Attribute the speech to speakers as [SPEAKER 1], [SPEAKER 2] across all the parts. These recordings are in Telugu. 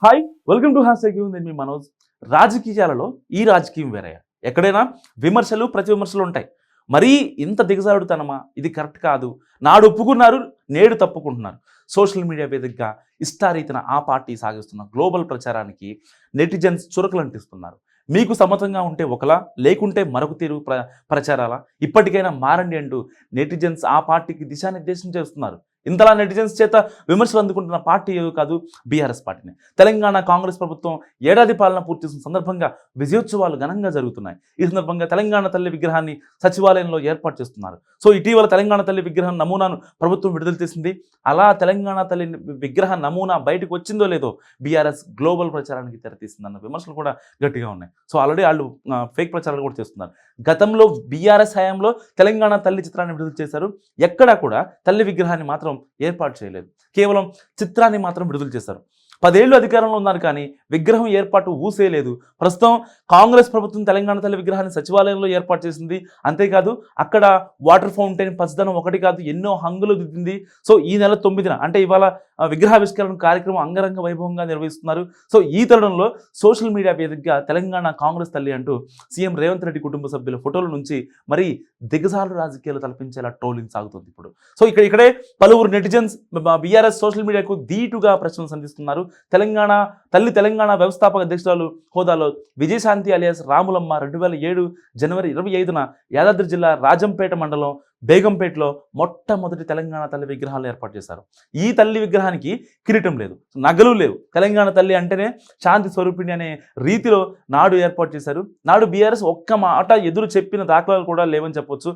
[SPEAKER 1] హాయ్, వెల్కమ్ టు హ్యాష్ నేను మీ మనోజ్. రాజకీయాలలో ఈ రాజకీయం వేరయ్యా. ఎక్కడైనా విమర్శలు ప్రతి విమర్శలు ఉంటాయి. మరీ ఇంత దిగజారుడుతనమా, ఇది కరెక్ట్ కాదు, నాడు ఒప్పుకున్నారు నేడు తప్పుకుంటున్నారు. సోషల్ మీడియా వేదికగా ఇష్టారీతిన ఆ పార్టీ సాగిస్తున్న గ్లోబల్ ప్రచారానికి నెటిజన్స్ చురకలంటిస్తున్నారు. మీకు సమ్మతంగా ఉంటే ఒకలా, లేకుంటే మరొక తీరు ప్రచారాలా, ఇప్పటికైనా మారండి అంటూ నెటిజన్స్ ఆ పార్టీకి దిశానిర్దేశం చేస్తున్నారు. ఇంతలా నెటిజన్స్ చేత విమర్శలు అందుకుంటున్న పార్టీ ఏదో కాదు, బీఆర్ఎస్ పార్టీని. తెలంగాణ కాంగ్రెస్ ప్రభుత్వం ఏడాది పాలన పూర్తి చేసిన సందర్భంగా విజయోత్సవాలు ఘనంగా జరుగుతున్నాయి. ఈ సందర్భంగా తెలంగాణ తల్లి విగ్రహాన్ని సచివాలయంలో ఏర్పాటు చేస్తున్నారు. సో ఇటీవల తెలంగాణ తల్లి విగ్రహం నమూనాను ప్రభుత్వం విడుదల చేసింది. అలా తెలంగాణ తల్లి విగ్రహ నమూనా బయటకు వచ్చిందో లేదో బీఆర్ఎస్ గ్లోబల్ ప్రచారానికి తెరతీసిందన్న విమర్శలు కూడా గట్టిగా ఉన్నాయి. సో ఆల్రెడీ వాళ్ళు ఫేక్ ప్రచారాలు కూడా చేస్తున్నారు. గతంలో బీఆర్ఎస్ హయాంలో తెలంగాణ తల్లి చిత్రాన్ని విడుదల చేశారు. ఎక్కడా కూడా తల్లి విగ్రహాన్ని మాత్రం ఏర్పాటు చేయలేదు. కేవలం చిత్రాన్ని మాత్రం విడుదల చేశారు. 10 ఏళ్ళు అధికారంలో ఉన్నారు కానీ విగ్రహం ఏర్పాటు ఊసేలేదు. ప్రస్తుతం కాంగ్రెస్ ప్రభుత్వం తెలంగాణ తల్లి విగ్రహాన్ని సచివాలయంలో ఏర్పాటు చేసింది. అంతేకాదు అక్కడ వాటర్ ఫౌంటైన్, పచ్చదనం ఒకటి కాదు ఎన్నో హంగులు దిద్దింది. సో ఈ నెల 9న అంటే ఇవాళ విగ్రహావిష్కరణ కార్యక్రమం అంగరంగ వైభవంగా నిర్వహిస్తున్నారు. సో ఈ తరుణంలో సోషల్ మీడియా వేదికగా తెలంగాణ కాంగ్రెస్ తల్లి అంటూ సీఎం రేవంత్ రెడ్డి కుటుంబ సభ్యుల ఫోటోల నుంచి మరి దిగజారు రాజకీయాలు తలపించేలా ట్రోలింగ్ సాగుతుంది ఇప్పుడు. సో ఇక్కడే పలువురు నెటిజన్స్ బీఆర్ఎస్ సోషల్ మీడియాకు ధీటుగా ప్రశ్నలు సంధిస్తున్నారు. తెలంగాణ వ్యవస్థాపక అధ్యక్షురాలు హోదాలో విజయశాంతి అలియాస్ రాములమ్మ 2007 జనవరి 25న యాదాద్రి జిల్లా రాజంపేట మండలం బేగంపేటలో మొట్టమొదటి తెలంగాణ తల్లి విగ్రహాలు ఏర్పాటు చేశారు. ఈ తల్లి విగ్రహానికి కిరీటం లేదు, నగలు లేవు. తెలంగాణ తల్లి అంటేనే శాంతి స్వరూపిణి అనే రీతిలో నాడు ఏర్పాటు చేశారు. నాడు బీఆర్ఎస్ ఒక్క మాట ఎదురు చెప్పిన దాఖలాలు కూడా లేవని చెప్పొచ్చు.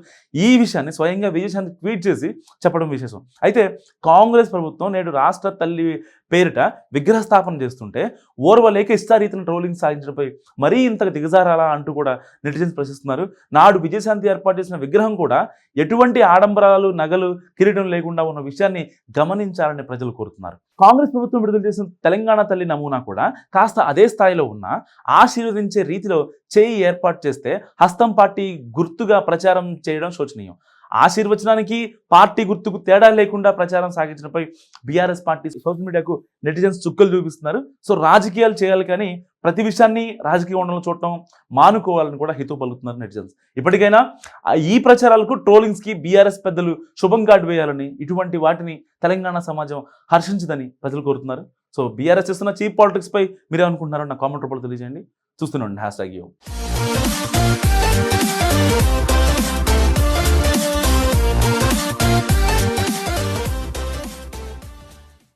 [SPEAKER 1] ఈ విషయాన్ని స్వయంగా విజయశాంతి ట్వీట్ చేసి చెప్పడం విశేషం. అయితే కాంగ్రెస్ ప్రభుత్వం నేడు రాష్ట్ర తల్లి పేరిట విగ్రహ స్థాపన చేస్తుంటే ఓర్వలేక ఇష్టారీతిన ట్రోలింగ్ సాగించడంపై మరీ ఇంతకు దిగజారాలా అంటూ కూడా నెటిజన్స్ ప్రశ్నిస్తున్నారు. నాడు విజయశాంతి ఏర్పాటు చేసిన విగ్రహం కూడా ఎటువంటి ఆడంబరాలు, నగలు, కిరీటం లేకుండా ఉన్న విషయాన్ని గమనించాలని ప్రజలు కోరుతున్నారు. కాంగ్రెస్ ప్రభుత్వం విడుదల చేసిన తెలంగాణ తల్లి నమూనా కూడా కాస్త అదే స్థాయిలో ఉన్న ఆశీర్వదించే రీతిలో చేయి ఏర్పాటు చేస్తే హస్తం పార్టీ గుర్తుగా ప్రచారం చేయడం శోచనీయం. ఆశీర్వచనానికి పార్టీ గుర్తుకు తేడా లేకుండా ప్రచారం సాగించడంపై బీఆర్ఎస్ పార్టీ సోషల్ మీడియాకు నెటిజన్స్ చుక్కలు చూపిస్తున్నారు. సో రాజకీయాలు చేయాలి కానీ ప్రతి విషయాన్ని రాజకీయ వండలు చూడటం మానుకోవాలని కూడా హితవు పలుకుతున్నారు నెటిజన్స్. ఇప్పటికైనా ఈ ప్రచారాలకు, ట్రోలింగ్స్కి బీఆర్ఎస్ పెద్దలు శుభం కార్డు వేయాలని, ఇటువంటి వాటిని తెలంగాణ సమాజం హర్షించదని ప్రజలు కోరుతున్నారు. సో బీఆర్ఎస్ చేస్తున్న చీప్ పాలిటిక్స్పై మీరే అనుకుంటున్నారో నా కామెంట్ రూపంలో తెలియజేయండి. చూస్తున్నాండి హ్యాష్ ట్యాగ్ యూ.